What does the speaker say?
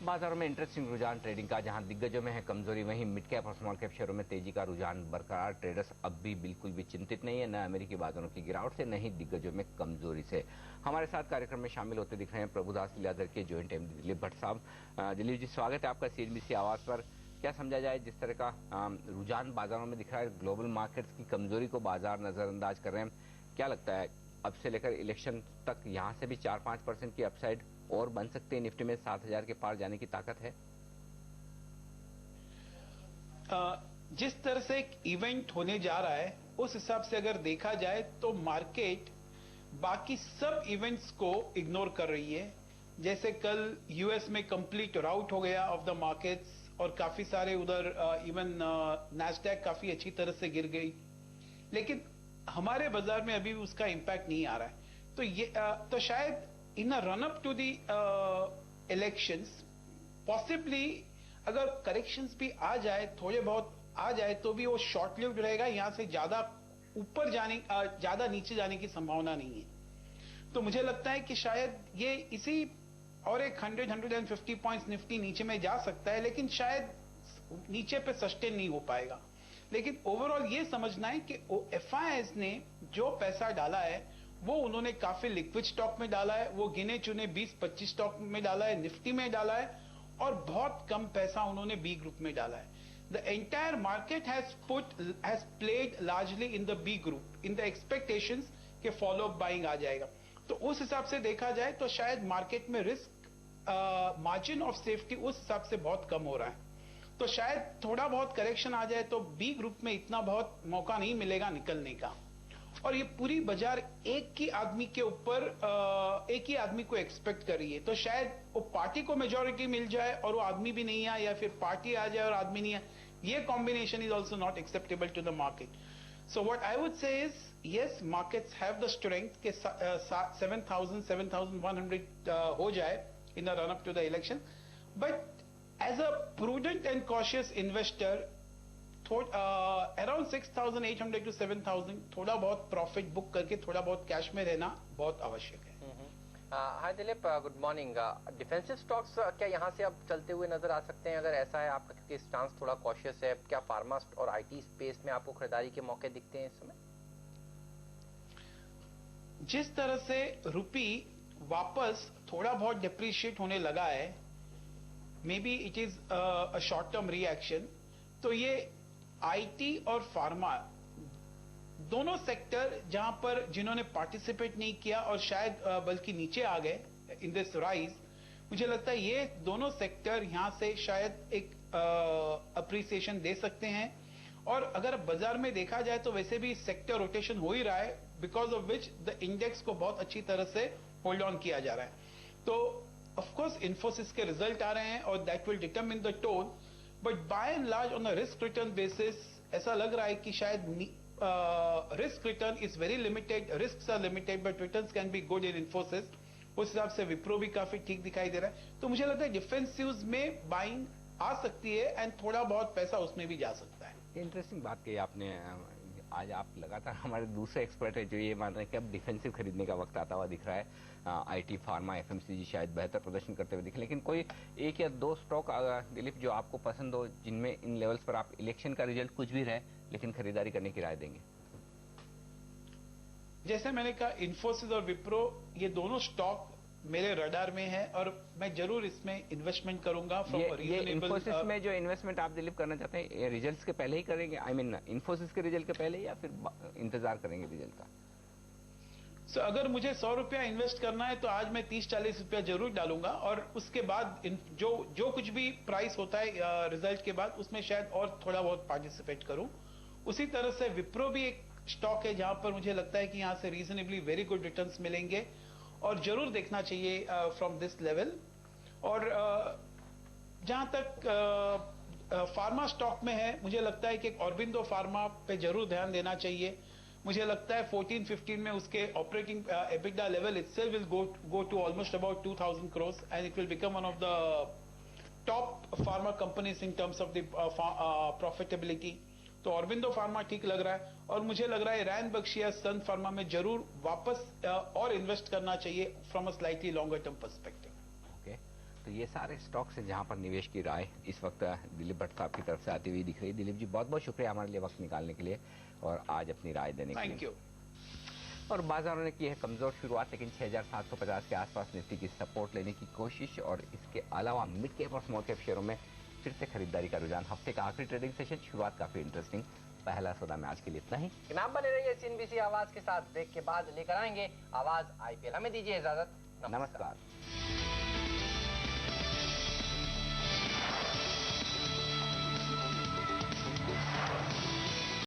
बाजारों में इंटरेस्टिंग रुझान ट्रेडिंग का, जहां दिग्गजों में है कमजोरी, वहीं मिड कैप और स्मॉल कैप शेयरों में तेजी का रुझान बरकरार। ट्रेडर्स अब भी बिल्कुल भी चिंतित नहीं है, न अमेरिकी बाजारों की गिरावट से, न ही दिग्गजों में कमजोरी से। हमारे साथ कार्यक्रम में शामिल होते दिख रहे हैं प्रभुदास लियादर के जॉइंट एमडी दिलीप भट्ट साहब। दिलीप जी, स्वागत है आपका सीएनबीसी आवाज पर। क्या समझा जाए, जिस तरह का रुझान बाजारों में दिख रहा है, ग्लोबल मार्केट्स की कमजोरी को बाजार नजरअंदाज कर रहे हैं, क्या लगता है अब से लेकर इलेक्शन तक यहां से भी 4-5% की अपसाइड और बन सकते हैं? निफ्टी में 7,000 के पार जाने की ताकत है? जिस तरह से एक इवेंट होने जा रहा है, उस हिसाब से अगर देखा जाए तो मार्केट बाकी सब इवेंट्स को इग्नोर कर रही है। जैसे कल यूएस में कंप्लीट राउट हो गया ऑफ द मार्केट्स और काफी सारे उधर इवन नैस्डैक काफी अच्छी तरह से गिर गई, लेकिन हमारे बाजार में अभी उसका इंपैक्ट नहीं आ रहा है। तो ये तो शायद in a run up to the elections possibly अगर करेक्शंस भी आ जाए, थोड़े बहुत आ जाए, तो भी वो शॉर्ट लिव्ड रहेगा। यहां से ज्यादा ऊपर जाने ज्यादा नीचे जाने की संभावना नहीं है। तो मुझे लगता है कि शायद ये इसी और एक 100-150 पॉइंट्स निफ्टी नीचे में जा सकता है, लेकिन शायद नीचे पे सस्टेन नहीं हो पाएगा। लेकिन ओवरऑल ये समझना है कि एफआईआईज ने जो पैसा डाला है वो उन्होंने काफी लिक्विड स्टॉक में डाला है, वो गिने चुने 20-25 स्टॉक में डाला है, निफ्टी में डाला है, और बहुत कम पैसा उन्होंने बी ग्रुप में डाला है। The entire market has played largely in the B group in the expectations के फॉलो अप बाइंग आ जाएगा। तो उस हिसाब से देखा जाए तो शायद मार्केट में रिस्क मार्जिन ऑफ सेफ्टी उस हिसाब से बहुत कम हो रहा है। तो शायद थोड़ा बहुत करेक्शन आ जाए तो बी ग्रुप में इतना बहुत मौका नहीं मिलेगा निकलने का। और ये पूरी बाजार एक ही आदमी के ऊपर एक ही आदमी को एक्सपेक्ट कर रही है। तो शायद वो पार्टी को मेजॉरिटी मिल जाए और वो आदमी भी नहीं आए, या फिर पार्टी आ जाए और आदमी नहीं आए। ये combination is also not acceptable to the market. So what I would say is, yes, markets have the strength के 7,100 हो जाए in a run up to the election, but as a prudent and cautious investor, around 6,800 to 7,000 थोड़ा बहुत profit book करके थोड़ा बहुत cash में रहना बहुत आवश्यक है। Hi Dilip, good morning. Defensive stocks क्या यहाँ से अब चलते हुए नजर आ सकते हैं? अगर ऐसा है आपका, क्योंकि स्टांस थोड़ा कॉशियस है, क्या फार्मा और आईटी स्पेस में आपको खरीदारी के मौके दिखते हैं इस समय? जिस तरह से रुपी वापस थोड़ा बहुत डिप्रिशिएट होने लगा है, may be it is a short term reaction, तो ये आईटी और फार्मा दोनों सेक्टर जहां पर जिन्होंने पार्टिसिपेट नहीं किया और शायद बल्कि नीचे आ गए इन दिस राइज, मुझे लगता है ये दोनों सेक्टर यहां से शायद एक अप्रिसिएशन दे सकते हैं। और अगर बाजार में देखा जाए तो वैसे भी सेक्टर रोटेशन हो ही रहा है, because of which the index को बहुत अच्छी तरह से होल्ड ऑन किया जा रहा है। तो ऑफ कोर्स इन्फोसिस के रिजल्ट आ रहे हैं और that will determine the tone, but by and large on a risk return basis ऐसा लग रहा है कि शायद risk return is very limited, risk are limited but returns can be good in Infosys. उस हिसाब से विप्रो भी काफी ठीक दिखाई दे रहा है। तो मुझे लगता है डिफेंसिव्स में बाइंग आ सकती है एंड थोड़ा बहुत पैसा उसमें भी जा सकता है। इंटरेस्टिंग बात कही आपने। आज आप लगातार हमारे दूसरे एक्सपर्ट है जो ये मान रहे हैं कि अब डिफेंसिव खरीदने का वक्त आता हुआ दिख रहा है। आईटी, फार्मा, एफएमसीजी शायद बेहतर प्रदर्शन करते हुए दिखे, लेकिन कोई एक या दो स्टॉक दिलीप जो आपको पसंद हो, जिनमें इन लेवल्स पर आप इलेक्शन का रिजल्ट कुछ भी रहे लेकिन खरीदारी करने की राय देंगे? जैसे मैंने कहा, इन्फोसिस और विप्रो ये दोनों स्टॉक मेरे रडार में है और मैं जरूर इसमें इन्वेस्टमेंट करूंगा। ये इन्फोसिस में जो इन्वेस्टमेंट आप दिलीप करना चाहते हैं, रिजल्ट्स के पहले ही करेंगे? आई मीन इन्फोसिस के रिजल्ट के पहले या फिर इंतजार करेंगे रिजल्ट का? So, अगर मुझे 100 रुपया इन्वेस्ट करना है तो आज मैं 30-40 रुपया जरूर डालूंगा, और उसके बाद जो कुछ भी प्राइस होता है रिजल्ट के बाद उसमें शायद और थोड़ा बहुत पार्टिसिपेट करूं। उसी तरह से विप्रो भी एक स्टॉक है जहां पर मुझे लगता है कि यहां से रीजनेबली वेरी गुड रिटर्न्स मिलेंगे और जरूर देखना चाहिए फ्रॉम दिस लेवल। और जहां तक फार्मा स्टॉक में है, मुझे लगता है कि ऑरबिंदो फार्मा पे जरूर ध्यान देना चाहिए। मुझे लगता है 14-15 में उसके operating EBITDA level itself will go to almost about 2,000 crores and it will become one of the top pharma companies in terms of the profitability. तो ऑरबिंदो फार्मा ठीक लग रहा है और मुझे लग रहा है रैन बख्शिया सन फार्मा में जरूर वापस और इन्वेस्ट करना चाहिए from a slightly longer term perspective. Okay, तो ये सारे स्टॉक्स हैं जहां पर निवेश की राय इस वक्त दिलीप भट्ट साहब की तरफ से आती हुई दिख रही है। दिलीप जी, बहुत बहुत शुक्रिया हमारे लिए वक्त निकालने के लिए और आज अपनी राय देने के लिए। Thank you. और बाजारों ने की है कमजोर शुरुआत, लेकिन 6750 के आसपास निफ्टी की सपोर्ट लेने की कोशिश और इसके अलावा मिड कैप और स्मॉल कैप शेयरों में फिर से खरीदारी का रुझान। हफ्ते का आखिरी ट्रेडिंग सेशन, शुरुआत काफी इंटरेस्टिंग। पहला सौदा में आज के लिए इतना ही। नाम बने रहिए CNBC आवाज के साथ। ब्रेक के बाद लेकर आएंगे आवाज IPL। हमें दीजिए इजाजत। नमस्कार।